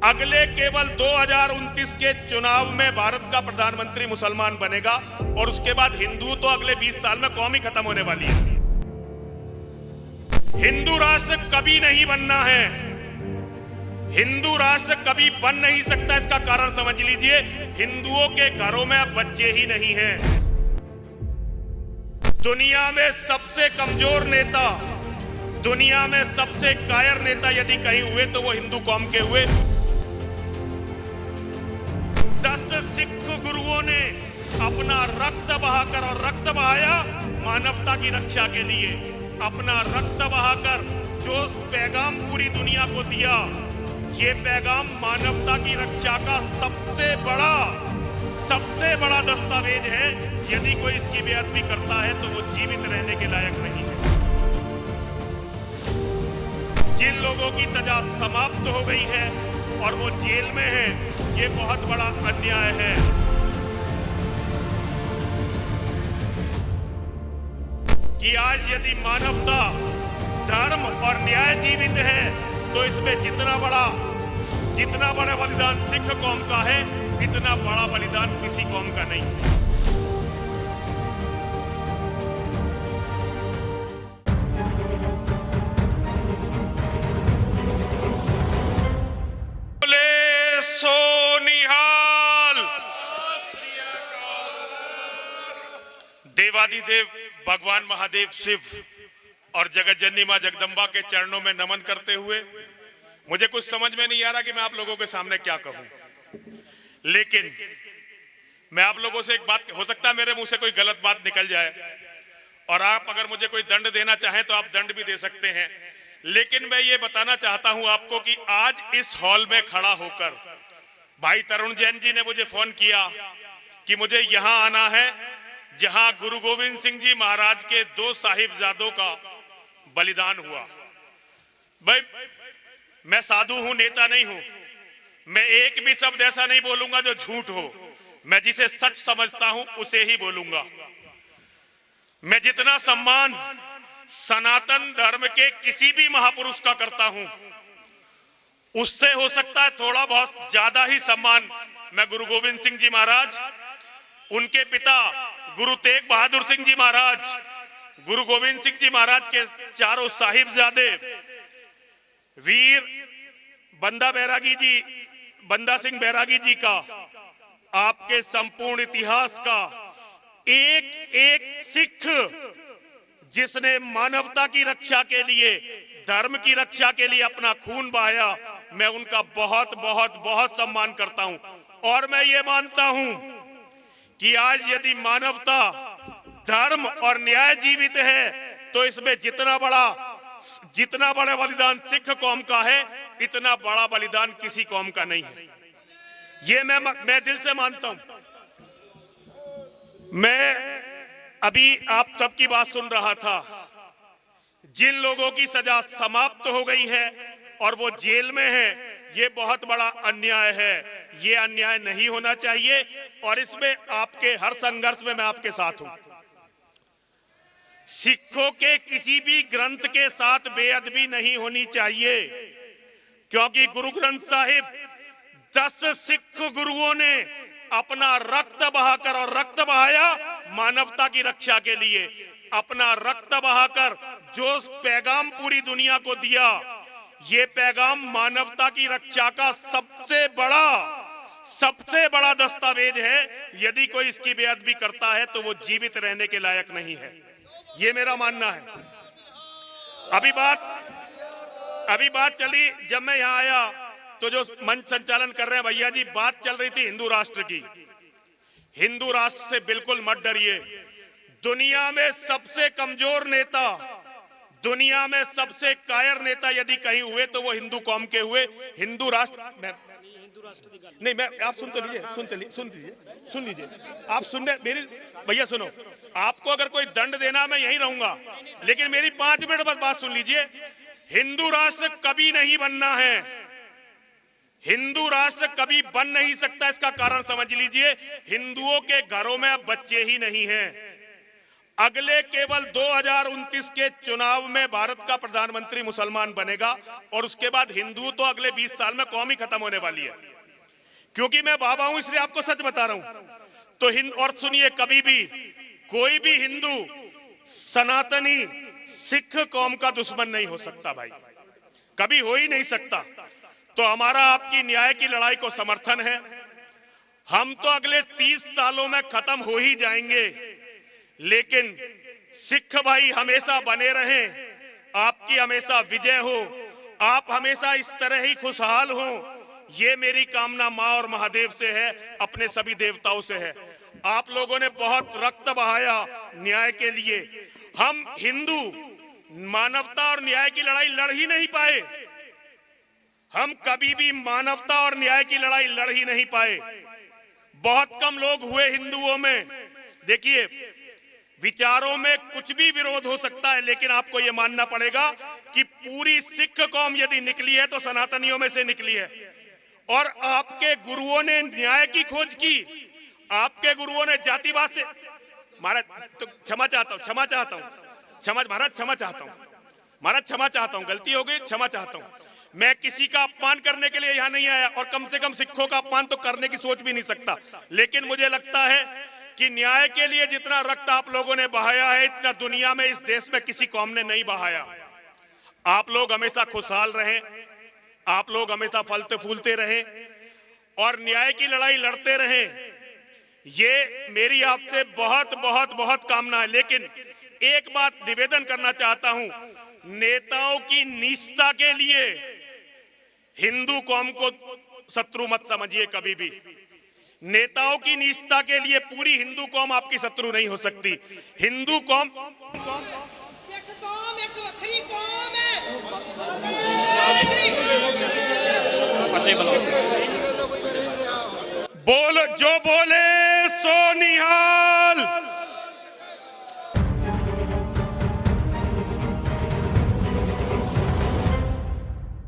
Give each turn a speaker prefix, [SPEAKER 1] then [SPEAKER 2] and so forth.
[SPEAKER 1] अगले केवल 2029 के चुनाव में भारत का प्रधानमंत्री मुसलमान बनेगा और उसके बाद हिंदू तो अगले 20 साल में कौम ही खत्म होने वाली है। हिंदू राष्ट्र कभी नहीं बनना है, हिंदू राष्ट्र कभी बन नहीं सकता। इसका कारण समझ लीजिए, हिंदुओं के घरों में अब बच्चे ही नहीं हैं। दुनिया में सबसे कमजोर नेता, दुनिया में सबसे कायर नेता यदि कहीं हुए तो वो हिंदू कौम के हुए। 10 सिख गुरुओं ने अपना रक्त बहाकर, और रक्त बहाया मानवता की रक्षा के लिए, अपना रक्त बहाकर जो पैगाम पूरी दुनिया को दिया, ये पैगाम मानवता की रक्षा का सबसे बड़ा दस्तावेज है। यदि कोई इसकी बेअदबी करता है तो वो जीवित रहने के लायक नहीं है। जिन लोगों की सजा समाप्त हो गई है और वो जेल में है, ये बहुत बड़ा अन्याय है। कि आज यदि मानवता, धर्म और न्याय जीवित है तो इसमें जितना बड़ा बलिदान सिख कौम का है, इतना बड़ा बलिदान किसी कौम का नहीं है। देवादिदेव भगवान महादेव शिव और जगत जननी मां जगदम्बा के चरणों में नमन करते हुए मुझे कुछ समझ में नहीं आ रहा कि मैं आप लोगों के सामने क्या कहूं, लेकिन मैं आप लोगों से एक बात, हो सकता है मेरे मुंह से कोई गलत बात निकल जाए और आप अगर मुझे कोई दंड देना चाहें तो आप दंड भी दे सकते हैं, लेकिन मैं ये बताना चाहता हूं आपको कि आज इस हॉल में खड़ा होकर भाई तरुण जैन जी ने मुझे फोन किया कि मुझे यहां आना है जहां गुरु गोविंद सिंह जी महाराज के 2 साहिबजादों का बलिदान हुआ। भाई मैं साधु हूं, नेता नहीं हूं, मैं एक भी शब्द ऐसा नहीं बोलूंगा जो झूठ हो। मैं जिसे सच समझता हूं उसे ही बोलूंगा। मैं जितना सम्मान सनातन धर्म के किसी भी महापुरुष का करता हूं, उससे हो सकता है थोड़ा बहुत ज्यादा ही सम्मान मैं गुरु गोविंद सिंह जी महाराज, उनके पिता गुरु तेग बहादुर सिंह जी महाराज, गुरु गोविंद सिंह जी महाराज के चारों साहिबजादे वीर बंदा सिंह बैरागी जी का, आपके संपूर्ण इतिहास का एक एक सिख जिसने मानवता की रक्षा के लिए, धर्म की रक्षा के लिए अपना खून बहाया, मैं उनका बहुत बहुत बहुत सम्मान करता हूं। और मैं ये मानता हूं कि आज यदि मानवता, धर्म और न्याय जीवित है तो इसमें जितना बड़ा बलिदान सिख कौम का है, इतना बड़ा बलिदान किसी कौम का नहीं है। ये मैं दिल से मानता हूं। मैं अभी आप सबकी बात सुन रहा था। जिन लोगों की सजा समाप्त हो गई है और वो जेल में है, ये बहुत बड़ा अन्याय है। ये अन्याय नहीं होना चाहिए और इसमें आपके हर संघर्ष में मैं आपके साथ हूं। सिखों के किसी भी ग्रंथ के साथ बेअदबी नहीं होनी चाहिए, क्योंकि गुरु ग्रंथ साहिब 10 सिख गुरुओं ने अपना रक्त बहाकर, और रक्त बहाया मानवता की रक्षा के लिए, अपना रक्त बहाकर जो पैगाम पूरी दुनिया को दिया, ये पैगाम मानवता की रक्षा का सबसे बड़ा दस्तावेज है। यदि कोई इसकी बेअदबी करता है तो वो जीवित रहने के लायक नहीं है। ये मेरा मानना है। अभी बात चली, जब मैं यहाँ आया तो जो मंच संचालन कर रहे हैं भैया जी, बात चल रही थी हिंदू राष्ट्र की। हिंदू राष्ट्र से बिल्कुल मत डरिए। दुनिया में सबसे कमजोर नेता, दुनिया में सबसे कायर नेता यदि कहीं हुए तो वो हिंदू कौम के हुए। हिंदू राष्ट्र नहीं, मैं आप सुन लीजिए आप सुन रहे मेरी भैया, सुनो। आपको अगर कोई दंड देना, मैं यहीं रहूंगा, लेकिन मेरी 5 मिनट बस बात सुन लीजिए। हिंदू राष्ट्र कभी नहीं बनना है, हिंदू राष्ट्र कभी बन नहीं सकता। इसका कारण समझ लीजिए, हिंदुओं के घरों में अब बच्चे ही नहीं हैं। अगले केवल 2029 के चुनाव में भारत का प्रधानमंत्री मुसलमान बनेगा और उसके बाद हिंदू तो अगले 20 साल में कौम ही खत्म होने वाली है। क्योंकि मैं बाबा हूं इसलिए आपको सच बता रहा हूं। तो और सुनिए, कभी भी कोई भी हिंदू सनातनी सिख कौम का दुश्मन नहीं हो सकता भाई, कभी हो ही नहीं सकता। तो हमारा आपकी न्याय की लड़ाई को समर्थन है। हम तो अगले 30 सालों में खत्म हो ही जाएंगे, लेकिन सिख भाई हमेशा बने रहें, आपकी हमेशा विजय हो, आप हमेशा इस तरह ही खुशहाल हो, ये मेरी कामना माँ और महादेव से है, अपने सभी देवताओं से है। आप लोगों ने बहुत रक्त बहाया न्याय के लिए। हम हिंदू मानवता और न्याय की लड़ाई लड़ ही नहीं पाए, हम कभी भी मानवता और न्याय की लड़ाई लड़ ही नहीं पाए। बहुत कम लोग हुए हिंदुओं में। देखिए, विचारों में कुछ भी विरोध हो सकता है, लेकिन आपको यह मानना पड़ेगा कि पूरी सिख कौम यदि निकली है तो सनातनियों में से निकली है। और आपके गुरुओं ने न्याय की खोज की, आपके गुरुओं ने जातिवाद से, महाराज तो क्षमा चाहता हूं, क्षमा चाहता हूं, क्षमा महाराज, क्षमा चाहता हूं महाराज, क्षमा चाहता हूं, गलती हो गई, क्षमा चाहता हूं। मैं किसी का अपमान करने के लिए यहां नहीं आया, और कम से कम सिखों का अपमान तो करने की सोच भी नहीं सकता। लेकिन मुझे लगता है कि न्याय के लिए जितना रक्त आप लोगों ने बहाया है, इतना दुनिया में, इस देश में किसी कौम ने नहीं बहाया। आप लोग हमेशा खुशहाल रहें, आप लोग हमेशा फलते फूलते रहें और न्याय की लड़ाई लड़ते रहें, ये मेरी आपसे बहुत बहुत बहुत कामना है। लेकिन एक बात निवेदन करना चाहता हूं, नेताओं की नीचता के लिए हिंदू कौम को शत्रु मत समझिए कभी भी। नेताओं की नीचता के लिए पूरी हिंदू कौम आपकी शत्रु नहीं हो सकती। हिंदू कौम
[SPEAKER 2] सिख कौम एक वखरी कौम है।
[SPEAKER 1] बोल जो बोले सो निहाल।